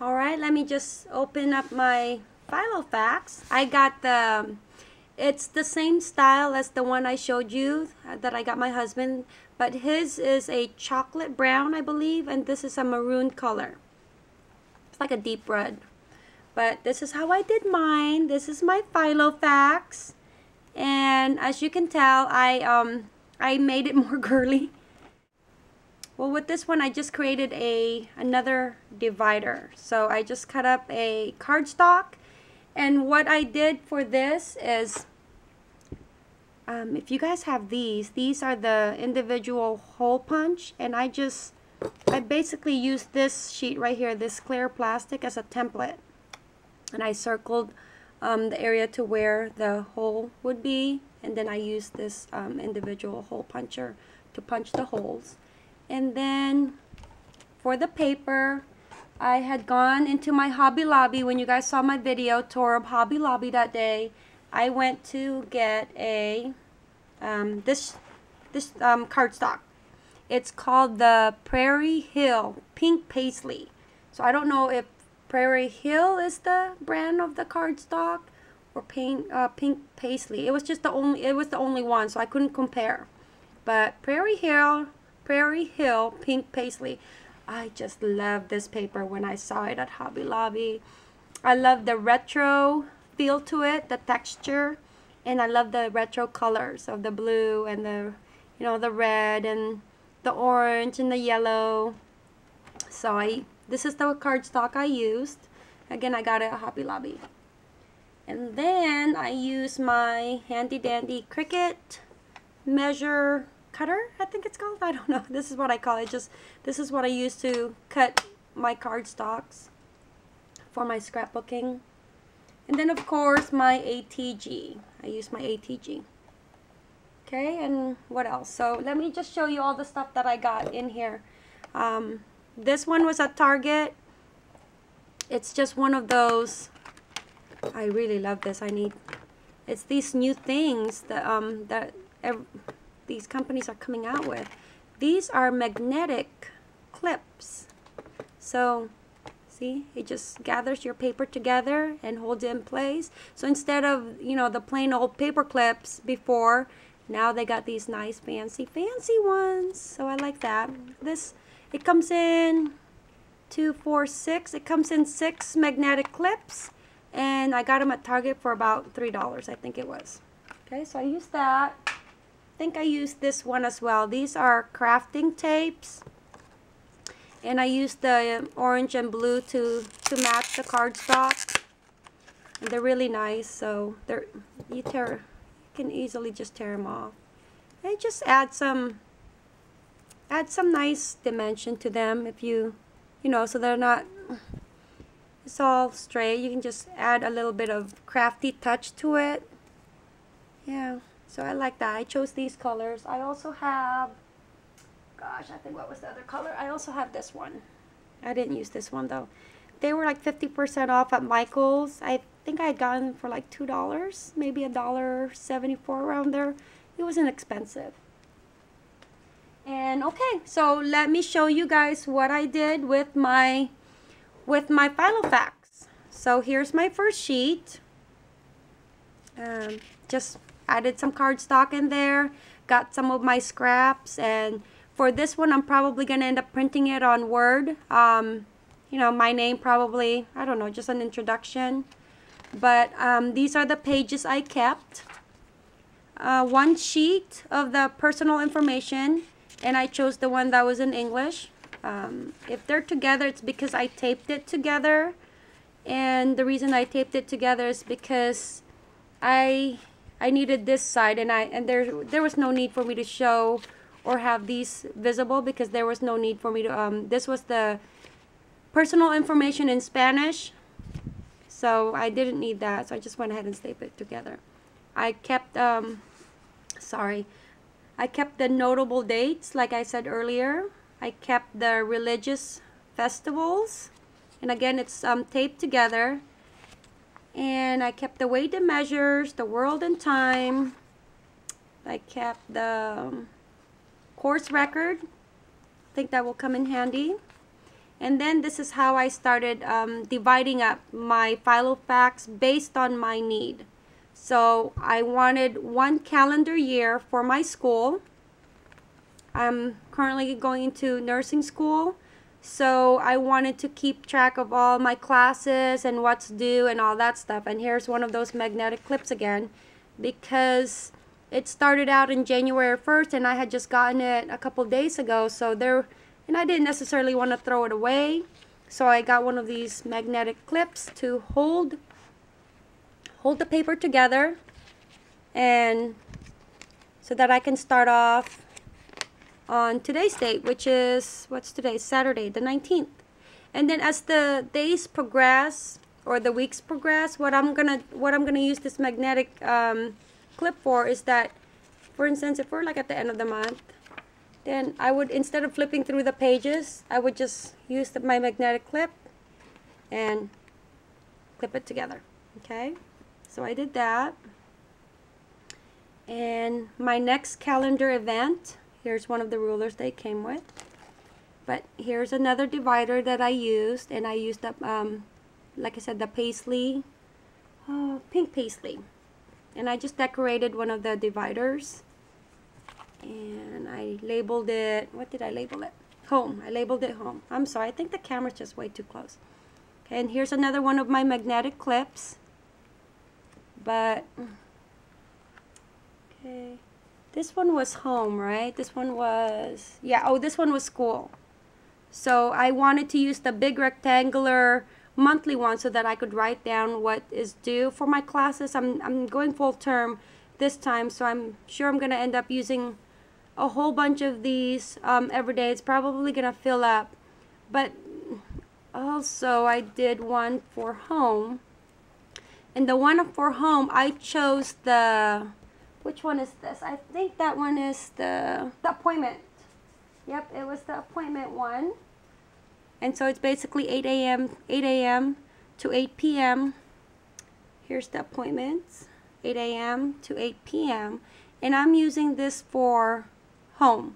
Alright, let me just open up my Filofax. I got it's the same style as the one I showed you that I got my husband, but his is a chocolate brown, I believe, and this is a maroon color. It's like a deep red. But this is how I did mine. This is my Filofax. And as you can tell, I made it more girly. Well, with this one, I just created another divider. So I just cut up a cardstock. And what I did for this is, if you guys have these are the individual hole punch. And I basically used this sheet right here, this clear plastic, as a template. And I circled the area to where the hole would be. And then I used this individual hole puncher to punch the holes. And then for the paper, I had gone into my Hobby Lobby. When you guys saw my video tour of Hobby Lobby that day, I went to get this cardstock. It's called the Prairie Hill Pink Paisley. So I don't know if Prairie Hill is the brand of the cardstock or Pink Paisley. It was the only one, so I couldn't compare. But Prairie Hill Pink Paisley. I just love this paper when I saw it at Hobby Lobby. I love the retro feel to it, the texture, and I love the retro colors of the blue and the red and the orange and the yellow. So this is the cardstock I used. Again, I got it at Hobby Lobby. And then I use my handy dandy Cricut measure cutter, I think it's called. I don't know. This is what I call it. This is what I use to cut my cardstocks for my scrapbooking. And then of course my ATG. I use my ATG. Okay, and what else? So let me just show you all the stuff that I got in here. This one was at Target. It's just one of those. I really love this. It's these new things that these companies are coming out with. These are magnetic clips. So see, it just gathers your paper together and holds it in place. So instead of the plain old paper clips before, now they got these nice fancy ones. So I like that. It comes in 2, 4, 6. It comes in 6 magnetic clips, and I got them at Target for about $3, I think it was. Okay, so I used that. I think I used this one as well. These are crafting tapes, and I used the orange and blue to match the cardstock, and they're really nice. So you can easily just tear them off, and just add some nice dimension to them. If so they're not, it's all straight. You can just add a little bit of crafty touch to it. Yeah. So I like that. I chose these colors. I also have, gosh, I think what was the other color? I also have this one. I didn't use this one though. They were like 50% off at Michael's. I think I had gotten them for like $2, maybe $1.74 around there. It wasn't expensive. And okay, so let me show you guys what I did with my Filofax. So here's my first sheet. Just added some cardstock in there, got some of my scraps, and for this one I'm probably gonna end up printing it on Word. My name probably, I don't know, just an introduction. But these are the pages I kept. One sheet of the personal information, and I chose the one that was in English. If they're together, it's because I taped it together, and the reason I taped it together is because I needed this side, and there was no need for me to show or have these visible, because there was no need for me to this was the personal information in Spanish, so I didn't need that, so I just went ahead and stapled it together. I kept I kept the notable dates, like I said earlier. I kept the religious festivals, and again it's taped together. And I kept the weight and measures, the world and time. I kept the course record. I think that will come in handy. And then this is how I started dividing up my Filofax based on my need. So I wanted 1 calendar year for my school. I'm currently going into nursing school, so I wanted to keep track of all my classes and what's due and all that stuff. And here's one of those magnetic clips again, because it started out in January 1st and I had just gotten it a couple days ago, so and I didn't necessarily want to throw it away, so I got one of these magnetic clips to hold the paper together, and so that I can start off on today's date, which is, what's today? Saturday, the 19th. And then as the days progress or the weeks progress, what I'm gonna use this magnetic clip for is that, for instance, if we're like at the end of the month, then I would, instead of flipping through the pages, I would just use my magnetic clip and clip it together. Okay, so I did that. And my next calendar event, here's one of the rulers they came with. But here's another divider that I used, and I used up, like I said, the paisley, pink paisley. And I just decorated one of the dividers. And I labeled it, what did I label it? Home. I labeled it home. I'm sorry, I think the camera's just way too close. Okay, and here's another one of my magnetic clips. But, okay, this one was home, right? This one was, yeah, oh, this one was school. So I wanted to use the big rectangular monthly one so that I could write down what is due for my classes. I'm going full term this time, so I'm sure I'm going to end up using a whole bunch of these every day. It's probably going to fill up. But also I did one for home. And the one for home, I chose the, which one is this? I think that one is the appointment. Yep, it was the appointment one. And so it's basically 8 a.m. to 8 p.m. Here's the appointments, 8 a.m. to 8 p.m. And I'm using this for home,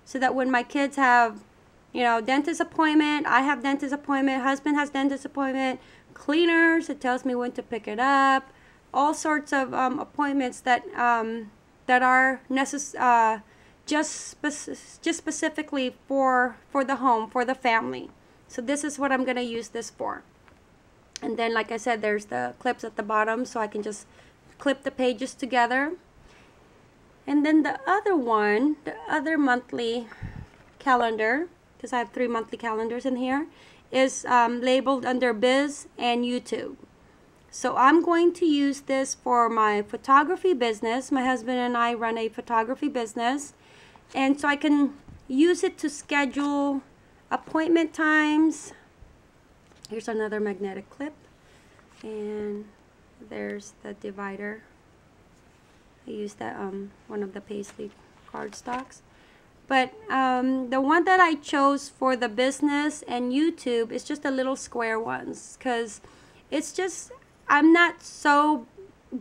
so that when my kids have, you know, dentist appointment, I have dentist appointment, husband has dentist appointment, cleaners, it tells me when to pick it up, all sorts of appointments that that are necessary, just specifically for the home, for the family. So this is what I'm going to use this for. And then, like I said, there's the clips at the bottom, so I can just clip the pages together. And then the other one, the other monthly calendar, because I have 3 monthly calendars in here, is labeled under Biz and YouTube. So I'm going to use this for my photography business. My husband and I run a photography business, and so I can use it to schedule appointment times. Here's another magnetic clip, and there's the divider. I used that one of the paisley cardstocks. But the one that I chose for the business and YouTube is just the little square ones, because it's just, I'm not so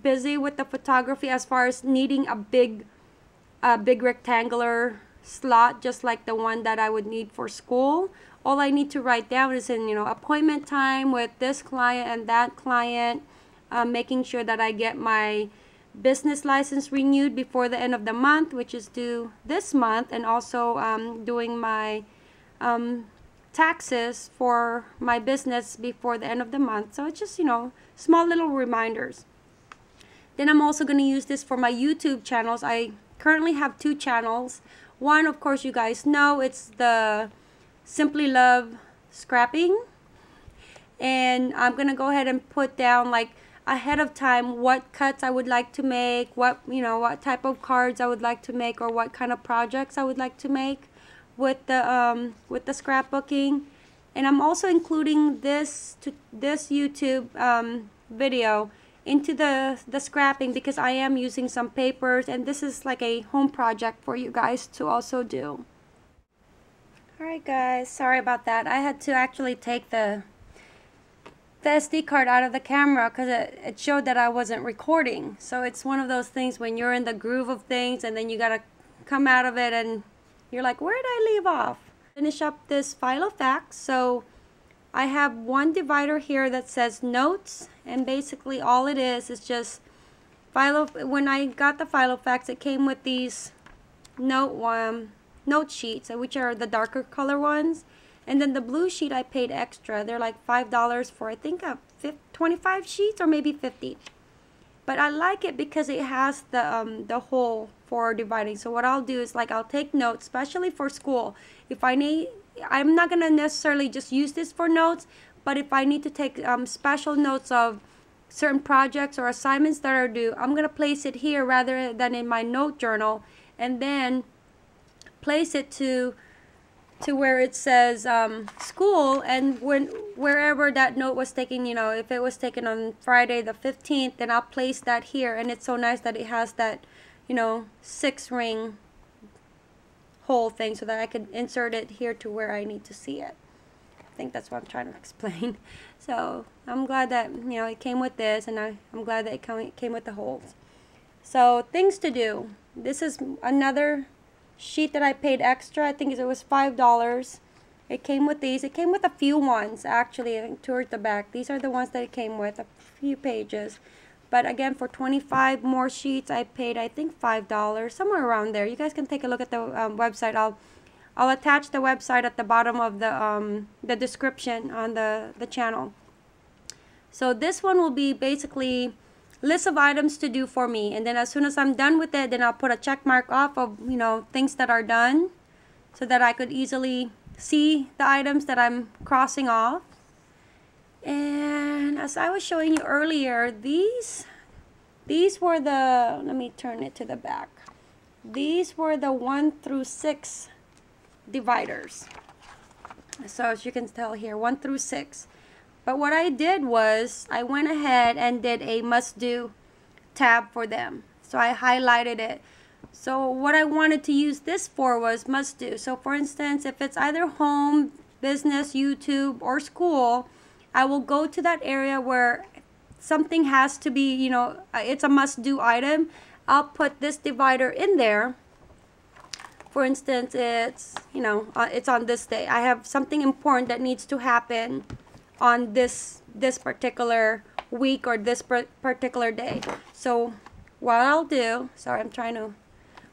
busy with the photography as far as needing a big rectangular slot, just like the one that I would need for school. All I need to write down is in, you know, appointment time with this client and that client, making sure that I get my business license renewed before the end of the month, which is due this month, and also doing my taxes for my business before the end of the month. So it's just, you know, small little reminders. Then I'm also going to use this for my YouTube channels. I currently have 2 channels. One, of course, you guys know, it's the Simply Love Scrapping, and I'm going to go ahead and put down, like, ahead of time what cuts I would like to make, what, you know, what type of cards I would like to make, or what kind of projects I would like to make with the scrapbooking. And I'm also including this YouTube video into the scrapping, because I am using some papers, and this is like a home project for you guys to also do. Alright guys, sorry about that. I had to actually take the SD card out of the camera because it showed that I wasn't recording. So it's one of those things when you're in the groove of things and then you gotta come out of it and you're like, where did I leave off? Finish up this Filofax. So I have one divider here that says notes, and basically all it is just when I got the Filofax, it came with these note sheets, which are the darker color ones. And then the blue sheet I paid extra. They're like $5 for, I think, 25 sheets or maybe 50. But I like it because it has the hole for dividing. So what I'll do is, like, I'll take notes, especially for school. If I need, I'm not gonna necessarily just use this for notes, but if I need to take special notes of certain projects or assignments that are due, I'm gonna place it here rather than in my note journal, and then place it to where it says school, and wherever that note was taken, you know, if it was taken on Friday the 15th, then I'll place that here. And it's so nice that it has that, you know, 6-ring hole thing so that I can insert it here to where I need to see it. I think that's what I'm trying to explain. So I'm glad that, you know, it came with this, and I'm glad that it came with the holes. So things to do. This is another sheet that I paid extra. I think it was $5. It came with these. It came with a few ones, actually, I think towards the back. These are the ones that it came with, a few pages. But again, for 25 more sheets, I paid, I think, $5, somewhere around there. You guys can take a look at the website. I'll attach the website at the bottom of the description on the channel. So this one will be basically list of items to do for me, and then as soon as I'm done with it, then I'll put a check mark off of, you know, things that are done, so that I could easily see the items that I'm crossing off. And as I was showing you earlier, these were the, let me turn it to the back. These were the 1 through 6 dividers. So as you can tell here, 1 through 6. But what I did was I went ahead and did a must do tab for them. So I highlighted it. So what I wanted to use this for was must do. So for instance, if it's either home, business, YouTube, or school, I will go to that area where something has to be, you know, it's a must do item. I'll put this divider in there. For instance, it's, you know, it's on this day. I have something important that needs to happen on this particular week or this particular day. So what I'll do,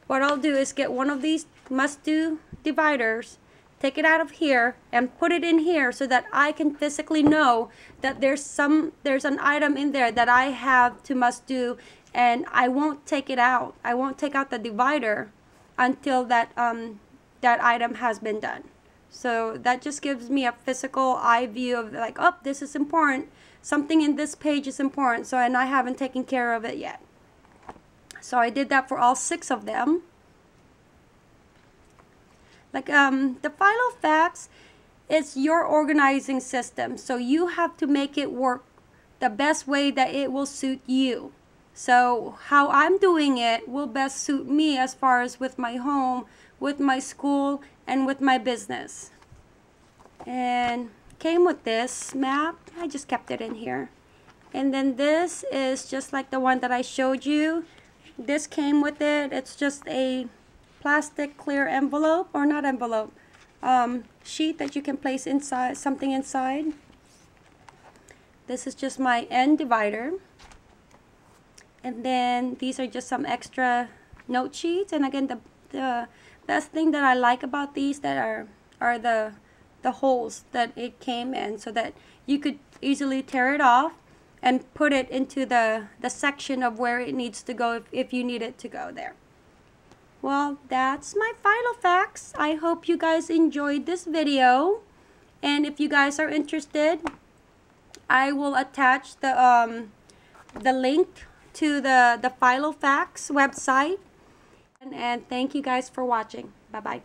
what I'll do is get one of these must-do dividers, take it out of here and put it in here so that I can physically know that there's an item in there that I have to must do, and I won't take it out. I won't take out the divider until that item has been done. So that just gives me a physical eye view of, like, oh, this is important. Something in this page is important. So, and I haven't taken care of it yet. So I did that for all 6 of them. Like the Filofax is your organizing system. So you have to make it work the best way that it will suit you. So how I'm doing it will best suit me as far as with my home, with my school, and with my business. And came with this map. I just kept it in here. And then this is just like the one that I showed you. This came with it. It's just a plastic clear envelope, or not envelope, sheet that you can place inside something inside. This is just my end divider. And then these are just some extra note sheets. And again, the best thing that I like about these that are the holes that it came in, so that you could easily tear it off and put it into the section of where it needs to go if you need it to go there. Well, that's my Filofax. I hope you guys enjoyed this video, and if you guys are interested, I will attach the link to the Filofax website. And thank you guys for watching. Bye bye.